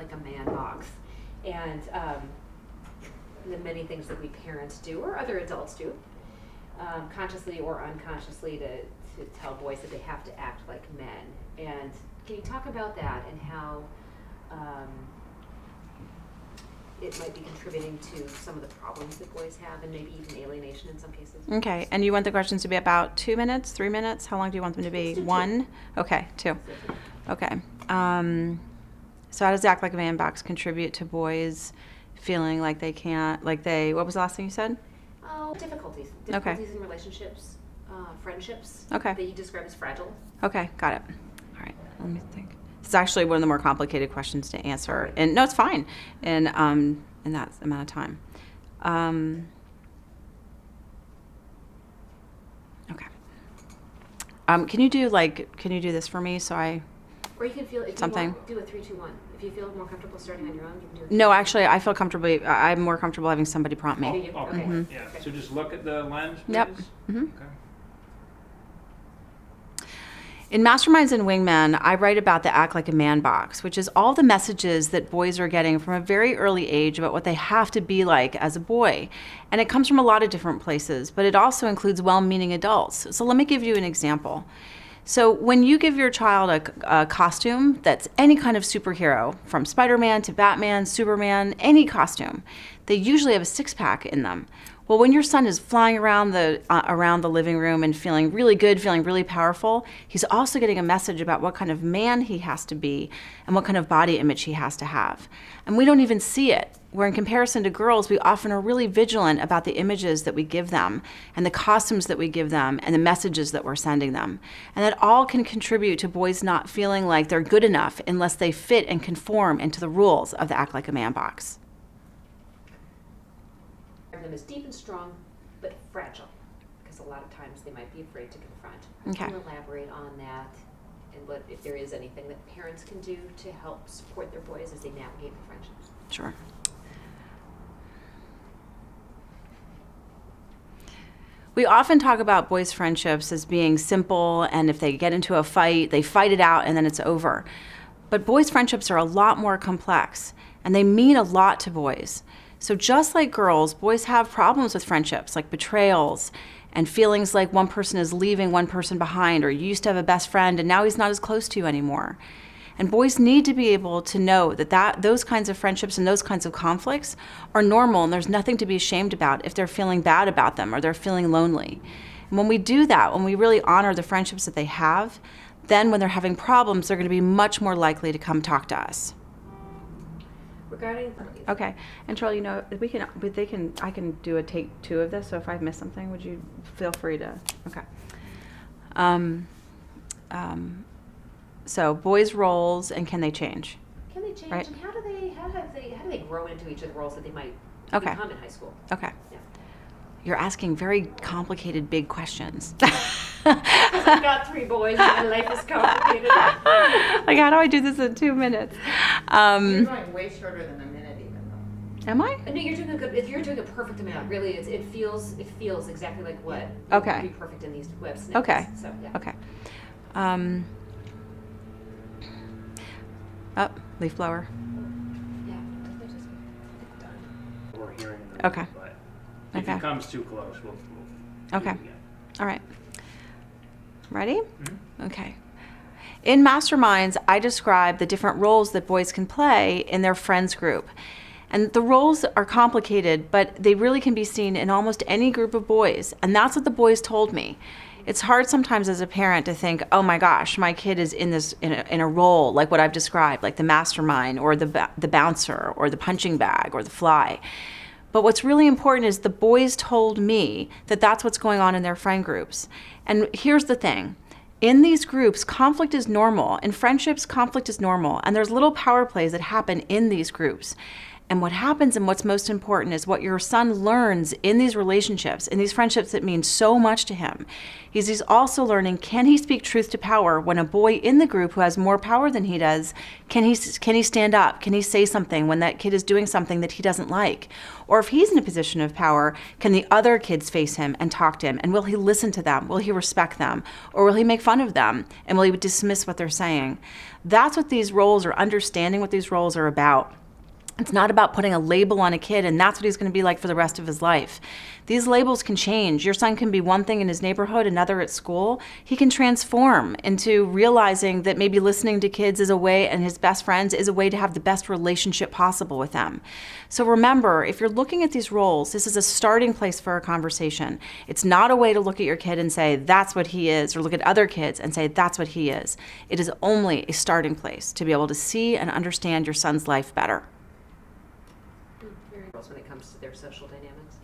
like a man box. And the many things that we parents do, or other adults do, consciously or unconsciously, to tell boys that they have to act like men. And can you talk about that and how it might be contributing to some of the problems that boys have, and maybe even alienation in some cases? Okay, and you want the questions to be about 2 minutes, 3 minutes? How long do you want them to be? Let's do 1? 2. Okay, 2. Okay. So how does the act like a man box contribute to boys feeling like they can't, what was the last thing you said? Oh, difficulties Okay. in relationships, friendships. Okay. That you describe as fragile. Okay, got it. All right, let me think. It's actually one of the more complicated questions to answer. And no, it's fine in that amount of time. Okay. Can you do this for me so I... Or you can feel, if something. you want, do a 3, 2, 1. If you feel more comfortable starting on your own, you can do it. No, actually, I feel I'm more comfortable having somebody prompt Do me. you? Okay. Okay. Yeah. So just look at the lens, please. Yep. Mhm. Okay. In Masterminds and Wingmen, I write about the Act Like a Man box, which is all the messages that boys are getting from a very early age about what they have to be like as a boy. And it comes from a lot of different places, but it also includes well-meaning adults. So let me give you an example. So when you give your child a costume that's any kind of superhero, from Spider-Man to Batman, Superman, any costume, they usually have a six-pack in them. Well, when your son is flying around the living room and feeling really good, feeling really powerful, he's also getting a message about what kind of man he has to be and what kind of body image he has to have. And we don't even see it. Where in comparison to girls, we often are really vigilant about the images that we give them and the costumes that we give them and the messages that we're sending them. And that all can contribute to boys not feeling like they're good enough unless they fit and conform into the rules of the Act Like a Man box. Them is deep and strong, but fragile, because a lot of times they might be afraid to confront. Okay. Can you elaborate on that, and what, if there is anything that parents can do to help support their boys as they navigate the friendships? Sure. We often talk about boys' friendships as being simple, and if they get into a fight, they fight it out and then it's over. But boys' friendships are a lot more complex, and they mean a lot to boys. So just like girls, boys have problems with friendships, like betrayals and feelings like one person is leaving one person behind, or you used to have a best friend and now he's not as close to you anymore. And boys need to be able to know that those kinds of friendships and those kinds of conflicts are normal, and there's nothing to be ashamed about if they're feeling bad about them or they're feeling lonely. And when we do that, when we really honor the friendships that they have, then when they're having problems, they're going to be much more likely to come talk to us. Regarding Okay, and Charlie, I can do a take 2 of this. So if I've missed something, would you feel free to? Okay. So boys' roles, and can they change? Can they change, Right. and how do they grow into each of the roles that they might Okay. become in high school? Okay. Yeah. You're asking very complicated, big questions. I've got 3 boys, and my life is complicated. Like, how do I do this in 2 minutes? You're going way shorter than a minute even though. Am I? No, you're doing a good. You're doing a perfect amount. Really, it feels exactly like what Okay. would be perfect in these web snippets. Okay. So yeah. Okay. Leaf blower. Yeah. We're hearing in the Okay. room, but if Okay. it comes too close, we'll Okay. do it again. All right. Ready? Mhm. Okay. In Masterminds, I describe the different roles that boys can play in their friends group. And the roles are complicated, but they really can be seen in almost any group of boys. And that's what the boys told me. It's hard sometimes as a parent to think, oh my gosh, my kid is in a role like what I've described, like the mastermind or the bouncer or the punching bag or the fly. But what's really important is the boys told me that that's what's going on in their friend groups. And here's the thing. In these groups, conflict is normal. In friendships, conflict is normal. And there's little power plays that happen in these groups. And what happens and what's most important is what your son learns in these relationships, in these friendships that mean so much to him. He's also learning, can he speak truth to power when a boy in the group who has more power than he does, can he stand up? Can he say something when that kid is doing something that he doesn't like? Or if he's in a position of power, can the other kids face him and talk to him? And will he listen to them? Will he respect them? Or will he make fun of them? And will he dismiss what they're saying? That's what these roles, or understanding what these roles are about. It's not about putting a label on a kid and that's what he's going to be like for the rest of his life. These labels can change. Your son can be one thing in his neighborhood, another at school. He can transform into realizing that maybe listening to kids is a way, and his best friends is a way to have the best relationship possible with them. So remember, if you're looking at these roles, this is a starting place for a conversation. It's not a way to look at your kid and say, that's what he is, or look at other kids and say, that's what he is. It is only a starting place to be able to see and understand your son's life better. When it comes to their social dynamics.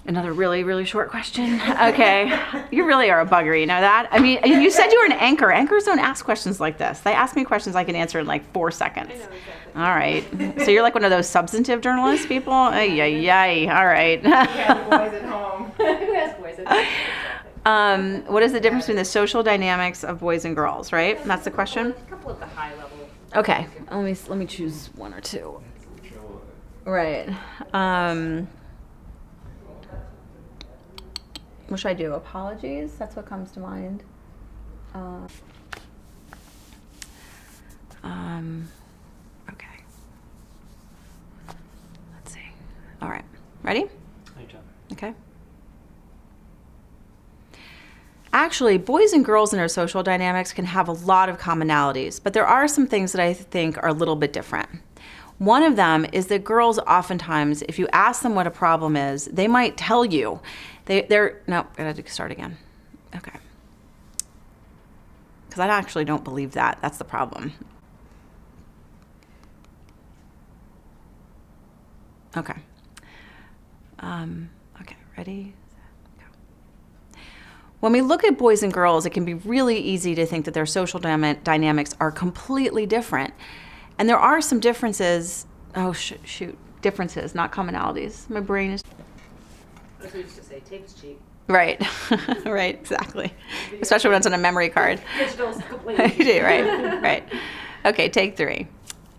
Another really, really short question. Okay. You really are a bugger, you know that? I mean, you said you were an anchor. Anchors don't ask questions like this. They ask me questions I can answer in like 4 seconds. I know, exactly. All right. So you're like one of those substantive journalist people? Ay, ay, ay. All right. You have the boys at home. Who has boys? Exactly. What is the difference between the social dynamics of boys and girls, right? That's the question? A couple of the high level. Okay. Let me choose one or two. Right. What should I do? Apologies? That's what comes to mind. Okay. Let's see. All right. Ready? Anytime. Okay. Actually, boys and girls in our social dynamics can have a lot of commonalities, but there are some things that I think are a little bit different. One of them is that girls oftentimes, if you ask them what a problem is, they might tell you. No, I had to start again. Okay. Because I actually don't believe that. That's the problem. Okay. Okay, ready? Go. When we look at boys and girls, it can be really easy to think that their social dynamics are completely different. And there are some differences. Oh, shoot. Differences, not commonalities. My brain is... As we used to say, tape is cheap. Right. Right, exactly. Especially when it's on a memory card. Digital's completely Right, right. Okay, take 3. Okay,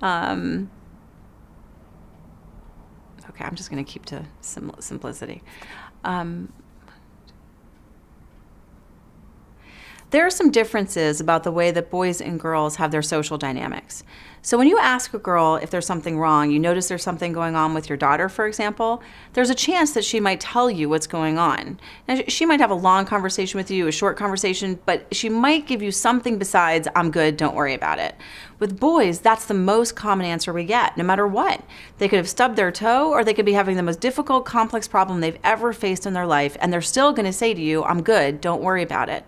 I'm just going to keep to simplicity. There are some differences about the way that boys and girls have their social dynamics. So when you ask a girl if there's something wrong, you notice there's something going on with your daughter, for example, there's a chance that she might tell you what's going on. Now, she might have a long conversation with you, a short conversation, but she might give you something besides, I'm good, don't worry about it. With boys, that's the most common answer we get, no matter what. They could have stubbed their toe, or they could be having the most difficult, complex problem they've ever faced in their life, and they're still going to say to you, I'm good, don't worry about it.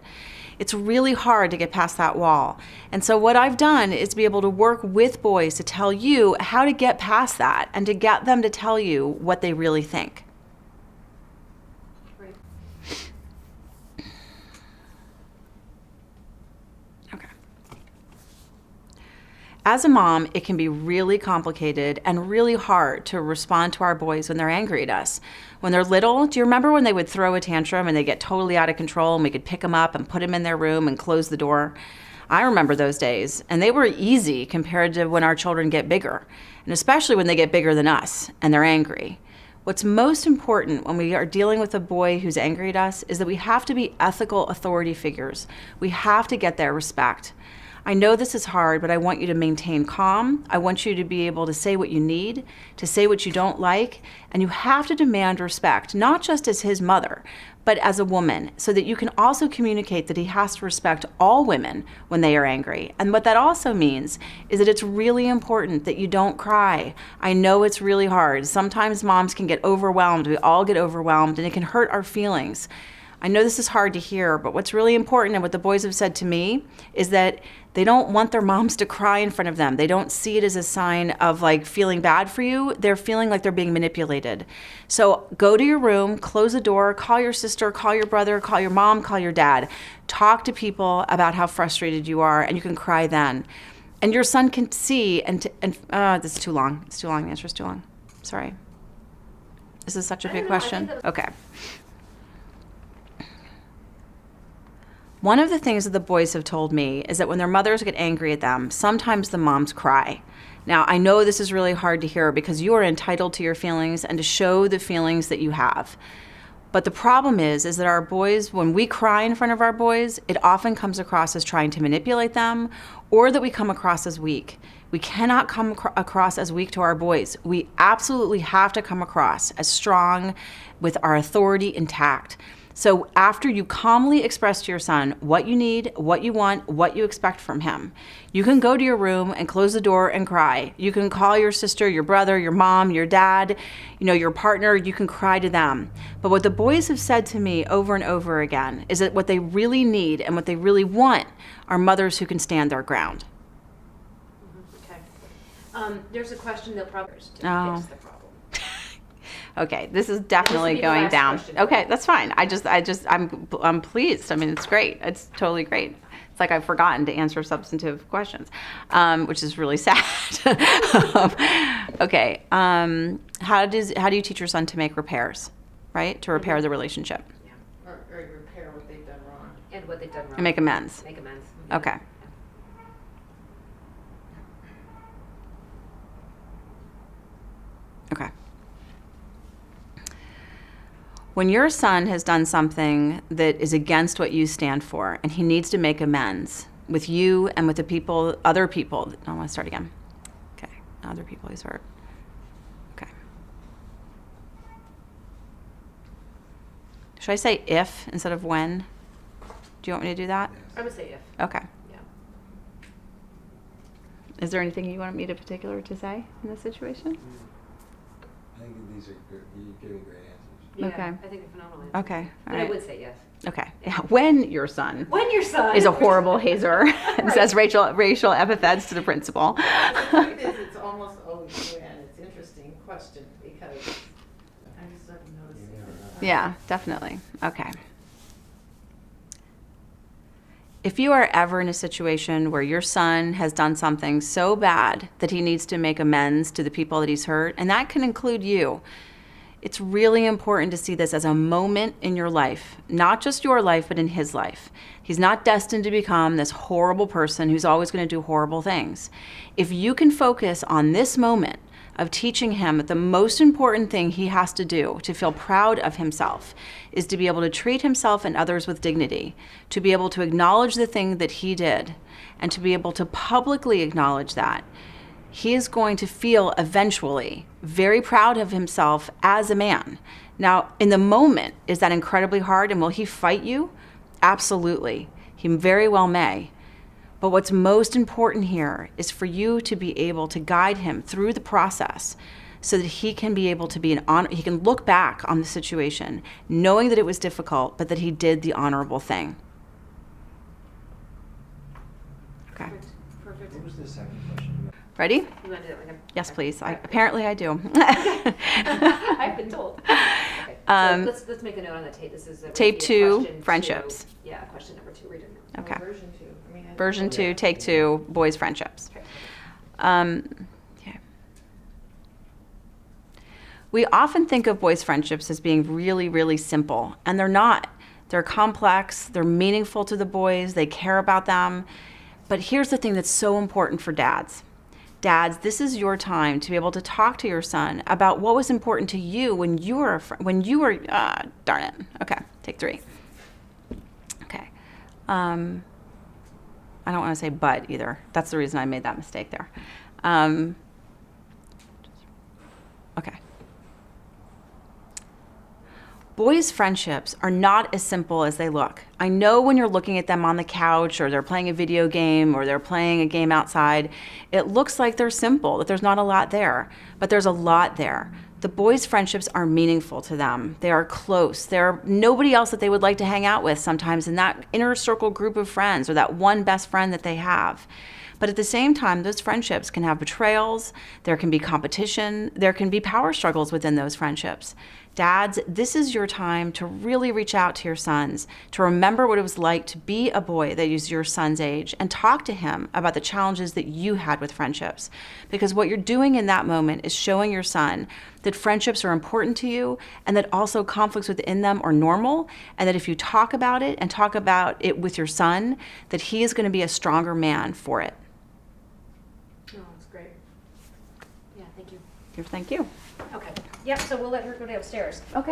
It's really hard to get past that wall. And so what I've done is to be able to work with boys to tell you how to get past that and to get them to tell you what they really think. Right. Okay. As a mom, it can be really complicated and really hard to respond to our boys when they're angry at us. When they're little, do you remember when they would throw a tantrum and they get totally out of control and we could pick them up and put them in their room and close the door? I remember those days, and they were easy compared to when our children get bigger, and especially when they get bigger than us and they're angry. What's most important when we are dealing with a boy who's angry at us is that we have to be ethical authority figures. We have to get their respect. I know this is hard, but I want you to maintain calm. I want you to be able to say what you need, to say what you don't like, and you have to demand respect, not just as his mother, but as a woman, so that you can also communicate that he has to respect all women when they are angry. And what that also means is that it's really important that you don't cry. I know it's really hard. Sometimes moms can get overwhelmed. We all get overwhelmed, and it can hurt our feelings. I know this is hard to hear, but what's really important, and what the boys have said to me, is that they don't want their moms to cry in front of them. They don't see it as a sign of like feeling bad for you. They're feeling like they're being manipulated. So go to your room, close the door, call your sister, call your brother, call your mom, call your dad. Talk to people about how frustrated you are, and you can cry then. And your son can see, and this is too long. It's too long. The answer is too long. Sorry. This is such a I big don't know. I question. think Okay. One of the things that the boys have told me is that when their mothers get angry at them, sometimes the moms cry. Now, I know this is really hard to hear because you are entitled to your feelings and to show the feelings that you have. But the problem is that our boys, when we cry in front of our boys, it often comes across as trying to manipulate them, or that we come across as weak. We cannot come across as weak to our boys. We absolutely have to come across as strong with our authority intact. So after you calmly express to your son what you need, what you want, what you expect from him, you can go to your room and close the door and cry. You can call your sister, your brother, your mom, your dad, your partner, you can cry to them. But what the boys have said to me over and over again is that what they really need and what they really want are mothers who can stand their ground. Okay. There's a question they'll probably to fix the problem. Okay, this is definitely This will be the going last down. question. Okay, that's fine. I'm pleased. I mean, it's great. It's totally great. It's like I've forgotten to answer substantive questions, which is really sad. Okay, how do you teach your son to make repairs, right? To repair the relationship Yeah. Or repair what they've done wrong. And what they've done wrong. and make amends. Make amends. Okay. Okay. When your son has done something that is against what you stand for, and he needs to make amends with you and with the other people, I want to start again. Okay, other people he's hurt. Okay. Should I say if instead of when? Do you want me to do that? I would say if. Okay. Yeah. Is there anything you want me to particular to say in this situation? I think these are good. You're giving great answers. Yeah, Okay. I think they're phenomenal. Okay. All But I right. would say yes. Okay. Yeah. When your son When your son is a horrible hazer and says racial epithets to the principal. The truth is, it's almost always when. It's an interesting question because I just started noticing it. Yeah, definitely. Okay. If you are ever in a situation where your son has done something so bad that he needs to make amends to the people that he's hurt, and that can include you, it's really important to see this as a moment in your life, not just your life, but in his life. He's not destined to become this horrible person who's always going to do horrible things. If you can focus on this moment of teaching him that the most important thing he has to do to feel proud of himself is to be able to treat himself and others with dignity, to be able to acknowledge the thing that he did, and to be able to publicly acknowledge that, he is going to feel eventually very proud of himself as a man. Now, in the moment, is that incredibly hard, and will he fight you? Absolutely. He very well may. But what's most important here is for you to be able to guide him through the process so that he can be able to be he can look back on the situation knowing that it was difficult, but that he did the honorable thing. Okay. Perfect. What was the second question? Ready? You want to do it like a... Yes, please. Apparently I do. I've been told. Okay. So let's make a note on the tape. This is Tape 2, question friendships. 2. Yeah, question number 2. Read it. Okay. Version 2. I mean, Version 2, take 2, boys' friendships. Okay. Okay. We often think of boys' friendships as being really, really simple, and they're not. They're complex, they're meaningful to the boys, they care about them. But here's the thing that's so important for dads. Dads, this is your time to be able to talk to your son about what was important to you when you were darn it. Okay, take 3. Okay. I don't want to say but either. That's the reason I made that mistake there. Okay. Boys' friendships are not as simple as they look. I know when you're looking at them on the couch or they're playing a video game or they're playing a game outside, it looks like they're simple, that there's not a lot there, but there's a lot there. The boys' friendships are meaningful to them. They are close. They're nobody else that they would like to hang out with sometimes in that inner circle group of friends or that one best friend that they have. But at the same time, those friendships can have betrayals, there can be competition, there can be power struggles within those friendships. Dads, this is your time to really reach out to your sons, to remember what it was like to be a boy that is your son's age, and talk to him about the challenges that you had with friendships. Because what you're doing in that moment is showing your son that friendships are important to you, and that also conflicts within them are normal, and that if you talk about it and talk about it with your son, that he is going to be a stronger man for it. Oh, that's great. Yeah, thank you. Thank you. Okay, yep, so we'll let her go downstairs. Okay.